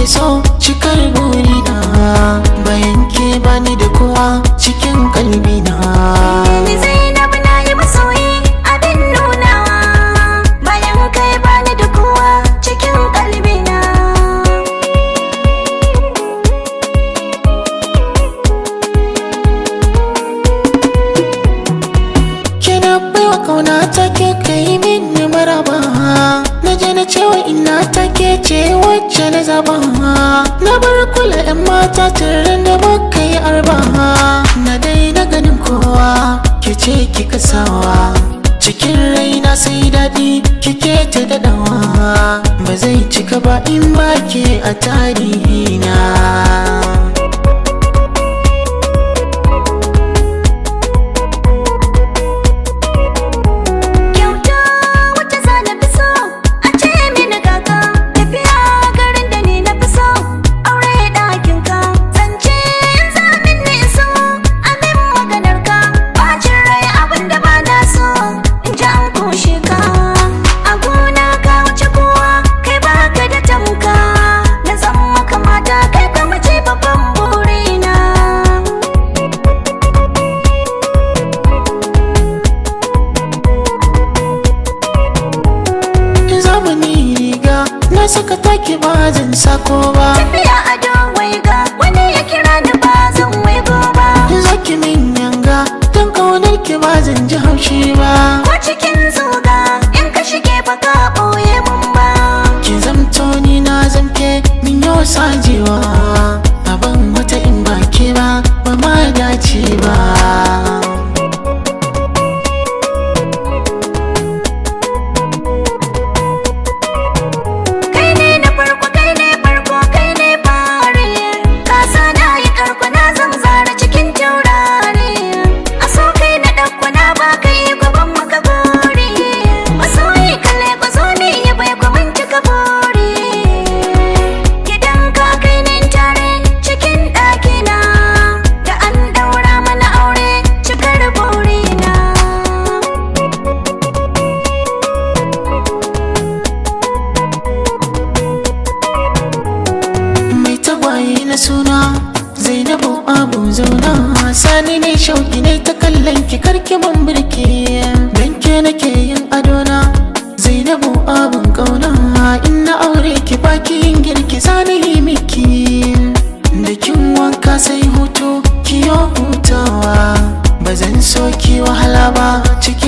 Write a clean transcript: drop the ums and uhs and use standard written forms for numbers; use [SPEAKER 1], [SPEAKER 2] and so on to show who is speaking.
[SPEAKER 1] so cikar burina, bayan ke bani da kowa cikin kalbina.
[SPEAKER 2] Ni Zainab na yi masoyi abin nunawa, bayan kai bani da kowa cikin kalbina.
[SPEAKER 1] Kina baiwa kauna take kai min maraba, na je na cewa ina take ce wacce na zaba. Na bar kula 'yan mata tare da muka yi arba, na daina ganin kowa ke ce kika sawa cikin raina, sai daɗi kike ta daɗawa. Ba zai cika ba in ba ke a tarihina. Na saka take ba zan sako ba,
[SPEAKER 2] tafiya a dawai ga wani ya kira ni ba zan waigo ba.
[SPEAKER 1] zaki min yanga don kaunar ki ba zan ji haushi ba.
[SPEAKER 2] Ko cikin zuga in ka shige ba ka ɓoye mun ba.
[SPEAKER 1] Ki zamto ni na zamke min yau sajewa, abin wata in ba ke ba ba ma dace ba. Na suna Zainabu abu zauna, sani ne shauki ne ta kallon ki karki mun birki, dan ke nake yin adona. Zainabu abun kauna, in na aure ki baki yin girki sani yi miki, da kin wanka sai hutu kiyo hutawa. Ba zan so ki wahala ba ciki